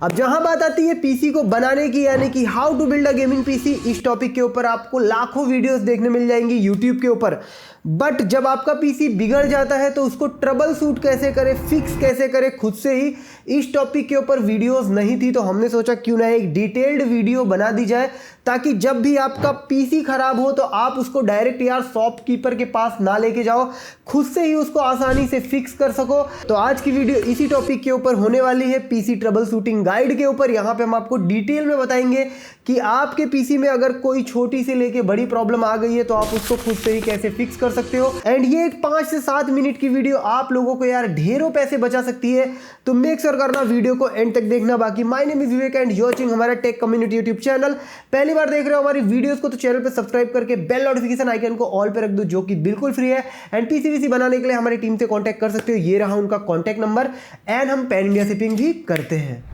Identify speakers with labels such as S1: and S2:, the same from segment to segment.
S1: अब जहां बात आती है पीसी को बनाने की, यानी कि how to build a gaming PC, इस टॉपिक के ऊपर आपको लाखों वीडियोस देखने मिल जाएंगी यूट्यूब के ऊपर। बट जब आपका पीसी बिगड़ जाता है तो उसको ट्रबल शूट कैसे करें, फिक्स कैसे करें खुद से ही, इस टॉपिक के ऊपर वीडियोस नहीं थी। तो हमने सोचा क्यों ना एक डिटेल्ड वीडियो बना दी जाए, ताकि जब भी आपका पीसी खराब हो तो आप उसको डायरेक्ट यार शॉपकीपर के पास ना लेके जाओ, खुद से ही उसको आसानी से फिक्स कर सको। तो आज की वीडियो इसी टॉपिक के ऊपर होने वाली है, पीसी ट्रबल शूटिंग गाइड के ऊपर। यहाँ पे हम आपको डिटेल में बताएंगे कि आपके पीसी में अगर कोई छोटी से लेके बड़ी प्रॉब्लम आ गई है तो आप उसको खुद से ही कैसे फिक्स कर सकते हो। एंड ये एक 5 से 7 मिनट की वीडियो आप लोगों को यार ढेरों पैसे बचा सकती है। तो मेक श्योर करना वीडियो को एंड तक देखना। बाकी my name is Vivek and you watching हमारा टेक कम्युनिटी यूट्यूब चैनल। पहली बार देख रहे हो हमारी वीडियोस को तो चैनल पे सब्सक्राइब करके बेल नोटिफिकेशन आइकन को ऑल पे रख दो, जो कि बिल्कुल फ्री है। एंड पीसी बनाने के लिए हमारी टीम से कांटेक्ट कर सकते हो, ये रहा उनका कांटेक्ट नंबर। एंड हम पैन इंडिया शिपिंग भी करते हैं।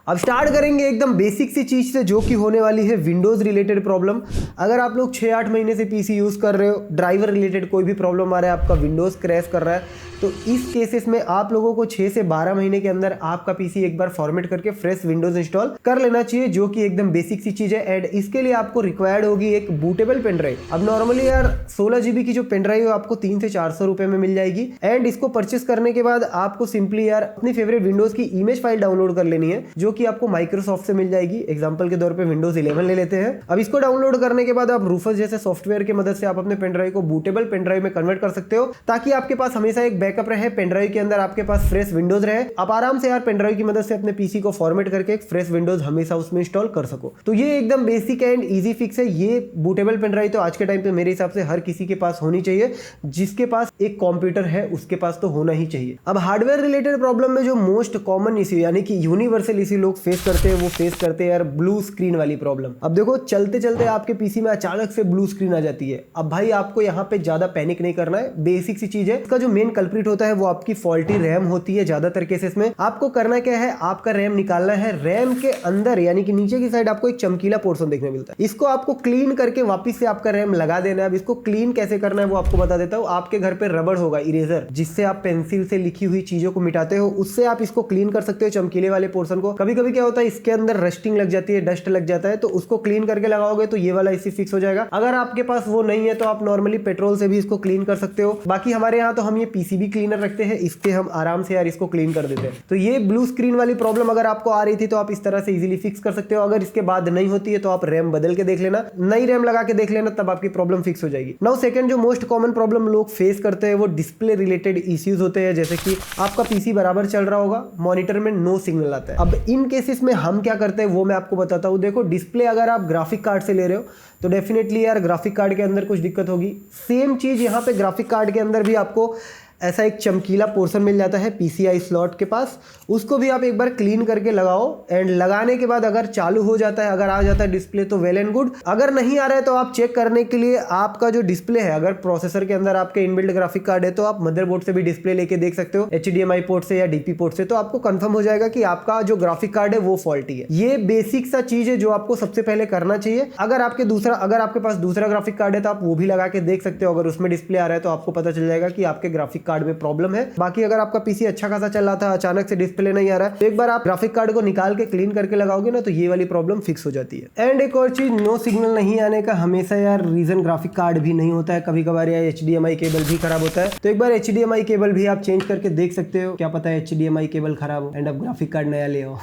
S1: अब स्टार्ट करेंगे एकदम बेसिक सी चीज से, जो कि होने वाली है विंडोज रिलेटेड प्रॉब्लम। अगर आप लोग 6-8 महीने से पीसी यूज कर रहे हो, ड्राइवर रिलेटेड कोई भी प्रॉब्लम आ रहा है, आपका विंडोज क्रैश कर रहा है, तो इस केसेस में आप लोगों को 6 से 12 महीने के अंदर आपका पीसी एक बार फॉर्मेट करके फ्रेश विंडोज इंस्टॉल कर लेना चाहिए, जो कि एकदम बेसिक सी चीज है। एंड इसके लिए आपको रिक्वायर्ड होगी एक बूटेबल पेन ड्राइव। अब नॉर्मली यार 16 GB की जो पेन ड्राइव है आपको 300 से 400 रुपए में मिल जाएगी। एंड इसको परचेस करने के बाद आपको सिंपली यार अपनी फेवरेट विंडोज की इमेज फाइल डाउनलोड कर लेनी है, जो कि आपको माइक्रोसॉफ्ट से मिल जाएगी। एग्जांपल के तौर पे विंडोज 11 ले लेते हैं। अब इसको डाउनलोड करने के बाद आप रूफस जैसे सॉफ्टवेयर की मदद से आप अपने पेन ड्राइव को बूटेबल पेन ड्राइव में कन्वर्ट कर सकते हो, ताकि आपके पास हमेशा एक बैकअप रहे, पेन ड्राइव के अंदर आपके पास फ्रेश विंडोज रहे। आप आराम से यार पेन ड्राइव की मदद से अपने पीसी को फॉर्मेट करके एक फ्रेश विंडोज हमेशा उसमें इंस्टॉल कर सको। तो ये एकदम बेसिक एंड इजी फिक्स है। ये बूटेबल पेन ड्राइव तो आज के टाइम पे मेरे हिसाब से हर किसी के पास होनी चाहिए, जिसके पास एक कंप्यूटर है उसके पास तो होना ही चाहिए। अब हार्डवेयर रिलेटेड प्रॉब्लम में जो मोस्ट कॉमन इश्यू, यानी कि यूनिवर्सल इश्यू लोग फेस करते हैं, वो फेस करते हैं यार ब्लू स्क्रीन वाली प्रॉब्लम। अब देखो चलते चलते आपके पीसी में अचानक से ब्लू स्क्रीन आ जाती है। अब भाई आपको यहाँ पे ज्यादा पैनिक नहीं करना है, बेसिक सी चीज है। इसका जो मेन कल्प्रिट होता है वो आपकी फॉल्टी रैम होती है ज्यादातर केसेस में। आपको करना क्या है, आपका रैम निकालना है। रैम के अंदर यानी कि नीचे की साइड आपको एक चमकीला पोर्शन देखने मिलता है, इसको आपको क्लीन करके वापस से आपका रैम लगा देना है। अब इसको क्लीन कैसे करना है वो आपको बता देता हूँ। आपके घर पे रबड़ होगा, इरेजर, जिससे आप पेंसिल से लिखी हुई चीजों को मिटाते हो, उससे आप इसको क्लीन कर सकते हो चमकीले वाले पोर्शन को। कभी कभी क्या होता है, इसके अंदर रस्टिंग लग जाती है, डस्ट लग जाता है, तो उसको क्लीन करके लगाओगे तो ये वाला इसी फिक्स हो जाएगा। अगर आपके पास वो नहीं है तो आप नॉर्मली पेट्रोल से भी इसको क्लीन कर सकते हो। बाकी हमारे यहाँ तो हम ये पीसीबी क्लीनर रखते हैं, इसके हम आराम से यार इसको क्लीन कर देते हैं। तो ये ब्लू स्क्रीन वाली प्रॉब्लम अगर आपको आ रही थी तो आप इस तरह से इजीली फिक्स कर सकते हो। अगर इसके बाद नहीं होती है तो आप रैम बदल के देख लेना, नई रैम लगा के देख लेना, तब आपकी प्रॉब्लम फिक्स हो जाएगी। नाउ सेकंड जो मोस्ट कॉमन प्रॉब्लम लोग फेस करते हैं वो डिस्प्ले रिलेटेड इश्यूज होते हैं, जैसे कि आपका पीसी बराबर चल रहा होगा, मॉनिटर में नो सिग्नल आता है। अब इन केसेस में हम क्या करते हैं वो मैं आपको बताता हूँ। देखो डिस्प्ले अगर आप ग्राफिक कार्ड से ले रहे हो तो डेफिनेटली यार ग्राफिक कार्ड के अंदर कुछ दिक्कत होगी। सेम चीज यहाँ पे ग्राफिक कार्ड के अंदर भी आपको ऐसा एक चमकीला पोर्शन मिल जाता है पीसीआई स्लॉट के पास, उसको भी आप एक बार क्लीन करके लगाओ। एंड लगाने के बाद अगर चालू हो जाता है, अगर आ जाता है डिस्प्ले तो वेल एंड गुड। अगर नहीं आ रहा है तो आप चेक करने के लिए आपका जो डिस्प्ले है, अगर प्रोसेसर के अंदर आपके इनबिल्ट ग्राफिक कार्ड है तो आप मदरबोर्ड से भी डिस्प्ले लेके देख सकते हो, HDMI पोर्ट से या डीपी पोर्ट से, तो आपको कंफर्म हो जाएगा कि आपका जो ग्राफिक कार्ड है वो फॉल्टी है। ये बेसिक सा चीज है जो आपको सबसे पहले करना चाहिए। अगर आपके पास दूसरा ग्राफिक कार्ड है तो आप वो भी लगा के देख सकते हो। अगर उसमें डिस्प्ले आ रहा है तो आपको पता चल जाएगा कि आपके ग्राफिक कार्ड में प्रॉब्लम है। बाकी अगर आपका पीसी अच्छा खासा चल रहा था, अचानक से डिस्प्ले नहीं आ रहा है, तो एक बार आप ग्राफिक कार्ड को निकाल के क्लीन करके लगाओगे ना तो ये वाली प्रॉब्लम फिक्स हो जाती है। एंड एक और चीज, नो सिग्नल नहीं आने का हमेशा यार रीजन ग्राफिक कार्ड भी नहीं होता है, कभी कभार यार HDMI केबल भी खराब होता है। तो एक बार HDMI केबल भी आप चेंज करके देख सकते हो, क्या पता है HDMI केबल खराब हो एंड अब ग्राफिक कार्ड नया ले आओ।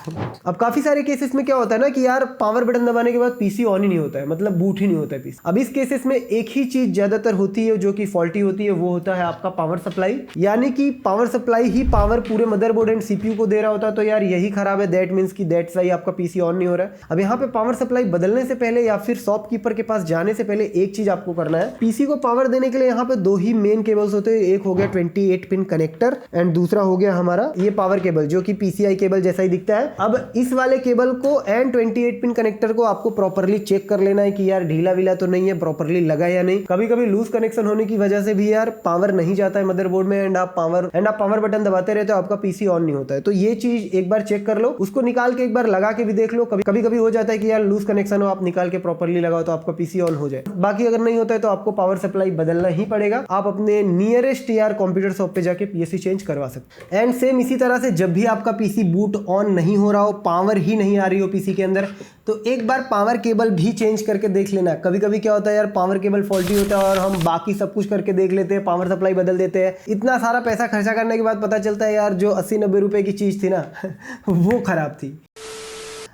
S1: अब काफी सारे केसेस में क्या होता है ना कि यार पावर बटन दबाने के बाद पीसी ऑन ही नहीं होता है, मतलब बूट ही नहीं होता है पीसी। अब इस केसेस में एक ही चीज ज्यादातर होती है जो कि फॉल्टी होती है, वो होता है आपका पावर सप्लाई। यानी कि पावर सप्लाई ही पावर पूरे मदरबोर्ड एंड सीपीयू को दे रहा होता है, तो यार यही खराब है, दैट मींस कि दैट्स व्हाई आपका पीसी ऑन नहीं हो रहा है। अब यहाँ पे पावर सप्लाई बदलने से पहले या फिर शॉपकीपर के पास जाने से पहले एक चीज आपको करना है, पीसी को पावर देने के लिए यहाँ पे 2 ही मेन केबल्स होते हैं। एक हो गया 28 पिन कनेक्टर एंड दूसरा हो गया हमारा ये पावर केबल, जो कि पीसीआई केबल जैसा ही दिखता है। अब इस वाले केबल को एंड 28 पिन कनेक्टर को आपको प्रॉपरली चेक कर लेना है कि यार ढीला विला तो नहीं है, प्रॉपरली लगा या नहीं। कभी कभी लूज कनेक्शन होने की वजह से भी यार पावर नहीं जाता है मदरबोर्ड में एंड आप पावर बटन दबाते रहते हो, आपका पीसी ऑन नहीं होता है। तो ये चीज एक बार चेक कर लो, उसको निकाल के एक बार लगा के भी देख लो। कभी कभी हो जाता है कि यार लूज कनेक्शन हो, आप निकाल के प्रॉपर्ली लगाओ तो आपका पीसी ऑन हो जाए। बाकी अगर नहीं होता है तो आपको पावर सप्लाई बदलना ही पड़ेगा। आप अपने नियरेस्ट यार कंप्यूटर शॉप पे जाके पीएससी चेंज करवा सकते हैं। एंड सेम इसी तरह से जब भी आपका पीसी बूट ऑन नहीं हो रहा हो, पावर ही नहीं आ रही हो पीसी के अंदर, तो एक बार पावर केबल भी चेंज करके देख लेना। कभी कभी क्या होता है यार, पावर केबल फॉल्टी होता है और हम बाकी सब कुछ करके देख लेते हैं, पावर सप्लाई बदल देते हैं। इतना सारा पैसा खर्चा करने के बाद पता चलता है यार जो 80-90 रुपए की चीज थी ना वो खराब थी।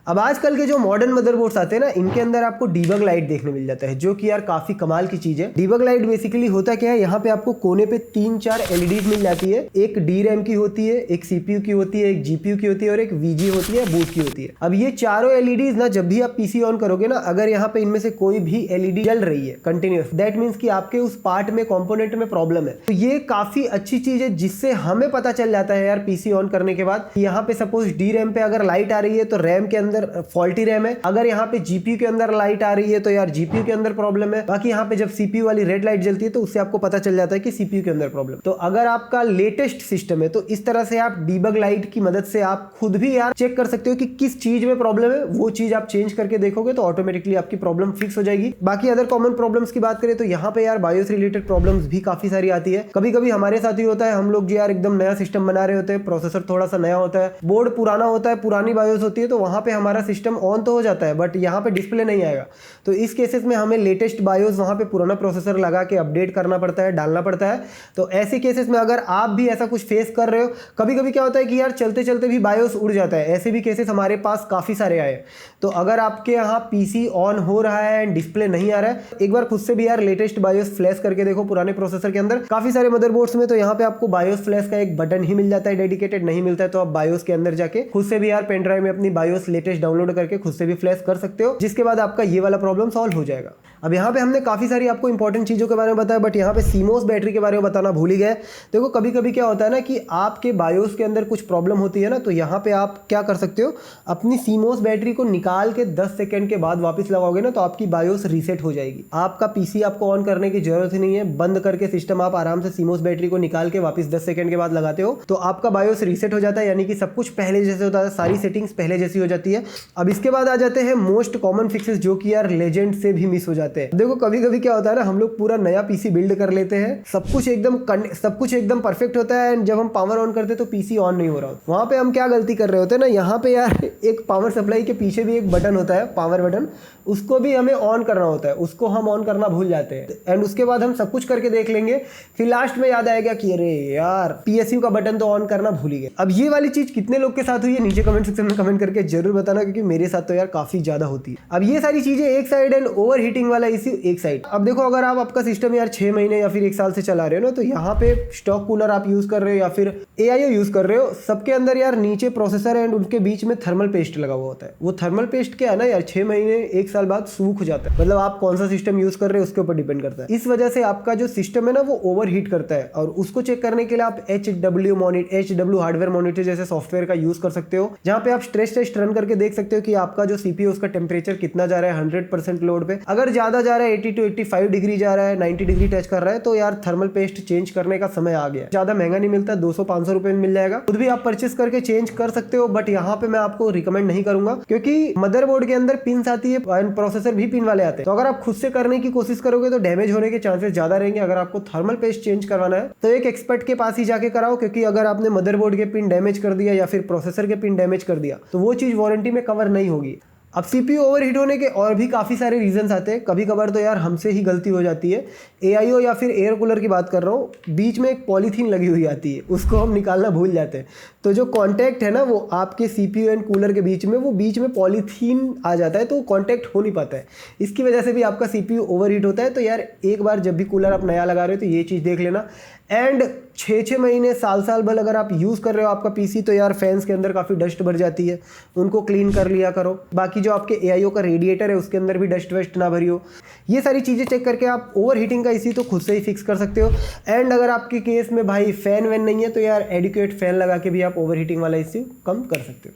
S1: अब आजकल के जो मॉडर्न मदरबोर्ड्स आते हैं ना, इनके अंदर आपको डीबग लाइट देखने मिल जाता है, जो कि यार काफी कमाल की चीज है। डीबग लाइट बेसिकली होता क्या है, यहाँ पे आपको कोने पे 3-4 एलईडीज मिल जाती है। एक डी रैम की होती है, एक सीपीयू की होती है, एक जीपीयू की होती है और एक वीजी होती है, बूट की होती है। अब ये चारों एलईडीज ना, जब भी आप पीसी ऑन करोगे ना, अगर यहाँ पे इनमें से कोई भी एलईडी जल रही है कंटिन्यूस, दैट मीन्स कि आपके उस पार्ट में, कॉम्पोनेंट में प्रॉब्लम है। तो ये काफी अच्छी चीज है, जिससे हमें पता चल जाता है यार पीसी ऑन करने के बाद, यहाँ पे सपोज डी रैम पे अगर लाइट आ रही है तो रैम के अंदर फॉल्टी है। अगर यहाँ पे जीपीयू के अंदर लाइट आ रही है तो यार जीपीयू के अंदर प्रॉब्लम है। बाकी यहाँ पे जब सीपीयू वाली रेड लाइट जलती है तो उससे आपको पता चल जाता है कि सीपीयू के अंदर प्रॉब्लम। तो अगर आपका लेटेस्ट सिस्टम है तो इस तरह से आप डीबग लाइट की मदद से आप खुद भी यार चेक कर सकते हो कि किस चीज में प्रॉब्लम है। वो चीज आप चेंज करके देखोगे तो ऑटोमेटिकली आपकी प्रॉब्लम फिक्स हो जाएगी। बाकी अदर कॉमन प्रॉब्लम्स की बात करें तो यहाँ पे यार बायोस रिलेटेड प्रॉब्लम्स भी काफी सारी आती है। कभी कभी हमारे साथ ही होता है, हम लोग यार एकदम नया सिस्टम बना रहे होते हैं, प्रोसेसर थोड़ा सा नया होता है, बोर्ड पुराना होता है, पुरानी बायोस होती है, तो वहां पे हमारा सिस्टम ऑन तो हो जाता है बट यहाँ पे डिस्प्ले नहीं आएगा। तो इस केसेस में हमें लेटेस्ट बायोस वहां पे पुराना प्रोसेसर लगा के अपडेट करना पड़ता है, डालना पड़ता है। तो ऐसे केसेस में अगर आप भी ऐसा कुछ फेस कर रहे हो, कभी कभी क्या होता है कि यार चलते चलते भी बायोस उड़ जाता है, ऐसे भी केसेस हमारे पास काफी सारे आए। तो अगर आपके यहाँ पीसी ऑन हो रहा है एंड डिस्प्ले नहीं आ रहा है, एक बार खुद से भी यार लेटेस्ट बायोस फ्लैश करके देखो पुराने प्रोसेसर के अंदर। काफी सारे मदरबोर्ड्स में तो यहाँ पे आपको बायोस फ्लैश का एक बटन ही मिल जाता है डेडिकेटेड, नहीं मिलता है तो आप बायोस के अंदर जाके खुद से भी यार पेन ड्राइव में अपनी बायोस लेटेस्ट डाउनलोड करके खुद से भी फ्लैश कर सकते हो, जिसके बाद आपका ये वाला प्रॉब्लम सॉल्व हो जाएगा। अब यहाँ पे हमने काफी सारी आपको इंपॉर्टेंट चीजों के बारे में बताया, बट यहाँ पे सीमोस बैटरी के बारे में बताना भूल ही गए। देखो कभी कभी क्या होता है ना कि आपके बायोस के अंदर कुछ प्रॉब्लम होती है ना, तो यहाँ पे आप क्या कर सकते हो, अपनी सीमोस बैटरी को निकाल के 10 सेकंड के बाद वापस लगाओगे ना तो आपकी बायोस रीसेट हो जाएगी। आपका पीसी आपको ऑन करने की जरूरत ही नहीं है, बंद करके सिस्टम आप आराम से सीमोस बैटरी को निकाल के वापस 10 सेकंड के बाद लगाते हो तो आपका बायोस रीसेट हो जाता है, यानी कि सब कुछ पहले जैसे होता है, सारी सेटिंग्स पहले जैसी हो जाती है। अब इसके बाद आ जाते हैं मोस्ट कॉमन फिक्सेस, जो कि यार लेजेंड से भी मिस हो जाते हैं। देखो कभी कभी क्या होता है ना, हम लोग पूरा नया पीसी बिल्ड कर लेते हैं, सब कुछ एकदम परफेक्ट होता है, एंड जब हम पावर ऑन करते हैं तो पीसी ऑन नहीं हो रहा होता। वहां पे हम क्या गलती कर रहे होते हैं ना, यहाँ पे यार एक पावर सप्लाई के पीछे भी एक बटन होता है, पावर बटन, उसको भी हमें ऑन करना होता है, उसको हम ऑन करना भूल जाते हैं। एंड उसके बाद हम सब कुछ करके देख लेंगे, फिर लास्ट में याद आएगा कि अरे यार पीएसयू का बटन तो ऑन करना भूल ही गए। अब ये वाली चीज कितने लोग के साथ हुई है नीचे कमेंट सेक्शन में कमेंट करके जरूर बताना, क्योंकि मेरे साथ तो यार काफी ज्यादा होती है। अब ये सारी चीजें एक साइड एंड ओवर हीटिंग वाला इश्यू एक साइड। अब देखो अगर आप आपका सिस्टम यार 6 महीने या फिर 1 साल से चला रहे हो ना, तो यहाँ पे स्टॉक कूलर आप यूज कर रहे हो या फिर एआईओ यूज कर रहे हो, सबके अंदर यार नीचे प्रोसेसर एंड उनके बीच में थर्मल पेस्ट लगा हुआ होता है। वो थर्मल पेस्ट क्या है ना यार, 6 महीने 1 साल बाद सूख जाता है। मतलब आप कौन सा सिस्टम यूज कर रहे हो उसके ऊपर डिपेंड करता है। इस वजह से आपका जो सिस्टम है ना वो ओवर हीट करता है, और उसको चेक करने के लिए आप HW हार्डवेयर मॉनिटर जैसे सॉफ्टवेयर का यूज कर सकते हो, जहां पे आप स्ट्रेस टेस्ट रन करके देख सकते हो कि आपका जो सीपीयू उसका टेम्परेचर कितना जा रहा है 100% लोड पे। अगर ज्यादा जा रहा है 80 to 85 डिग्री जा रहा है, 90 डिग्री टच कर रहा है, तो यार थर्मल पेस्ट चेंज करने का समय आ गया। ज्यादा महंगा नहीं मिलता, 200-500 रुपए में मिल जाएगा, खुद भी आप परचेस करके चेंज कर सकते हो। बट यहाँ पे मैं आपको रिकमेंड नहीं करूंगा, क्योंकि मदरबोर्ड के अंदर पिन्स आती है एंड प्रोसेसर भी पिन वाले आते हैं, तो अगर आप खुद से करने की कोशिश करोगे तो डैमेज होने के चांसेस ज्यादा रहेंगे। अगर आपको थर्मल पेस्ट चेंज करवाना है तो एक एक्सपर्ट के पास ही जाके कराओ, क्योंकि अगर आपने मदरबोर्ड के पिन डैमेज कर दिया या फिर प्रोसेसर के पिन डैमेज कर दिया तो वो चीज वारंटी में कवर नहीं होगी। अब सीपीयू ओवरहीट होने के और भी काफ़ी सारे रीजंस आते हैं, कभी कभार तो यार हमसे ही गलती हो जाती है। एआईओ या फिर एयर कूलर की बात कर रहा हूँ, बीच में एक पॉलीथीन लगी हुई आती है, उसको हम निकालना भूल जाते हैं, तो जो कांटेक्ट है ना वो आपके सीपीयू एंड कूलर के बीच में, वो बीच में पॉलीथीन आ जाता है, तो कांटेक्ट हो नहीं पाता है। इसकी वजह से भी आपका सीपीयू ओवरहीट होता है। तो यार एक बार जब भी कूलर आप नया लगा रहे हो तो ये चीज़ देख लेना। एंड 6-6 महीने साल भर अगर आप यूज़ कर रहे हो आपका पीसी, तो यार फैंस के अंदर काफ़ी डस्ट भर जाती है, उनको क्लीन कर लिया करो। बाकी जो आपके एआईओ का रेडिएटर है उसके अंदर भी डस्ट वेस्ट ना भरी हो। ये सारी चीज़ें चेक करके आप ओवर हीटिंग का इसी तो खुद से ही फिक्स कर सकते हो। एंड अगर आपके केस में भाई फैन वैन नहीं है तो यार एडिक्वेट फैन लगा के भी आप ओवर हीटिंग वाला इश्यू कम कर सकते हो।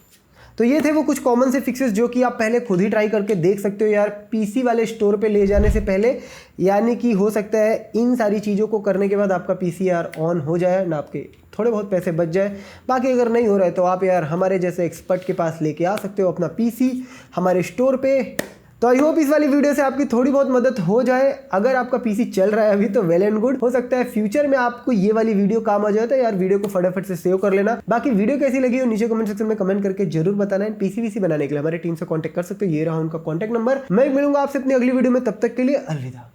S1: तो ये थे वो कुछ कॉमन से फिक्सेस जो कि आप पहले खुद ही ट्राई करके देख सकते हो यार पीसी वाले स्टोर पे ले जाने से पहले, यानी कि हो सकता है इन सारी चीज़ों को करने के बाद आपका पीसी यार ऑन हो जाए ना, आपके थोड़े बहुत पैसे बच जाए। बाकी अगर नहीं हो रहा है तो आप यार हमारे जैसे एक्सपर्ट के पास लेके आ सकते हो अपना पीसी हमारे स्टोर पे। तो आई होप इस वाली वीडियो से आपकी थोड़ी बहुत मदद हो जाए। अगर आपका पीसी चल रहा है अभी तो वेल एंड गुड, हो सकता है फ्यूचर में आपको ये वाली वीडियो काम आ जाए, तो यार वीडियो को फटाफट से सेव कर लेना। बाकी वीडियो कैसी लगी हो नीचे कमेंट सेक्शन में कमेंट करके जरूर बताना है। पीसी वीसी बनाने के लिए हमारे टीम से कॉन्टेक्ट कर सकते हो, ये रहा उनका कॉन्टेक्ट नंबर। मैं मिलूंगा आपसे अपनी अगली वीडियो में, तब तक के लिए अलविदा।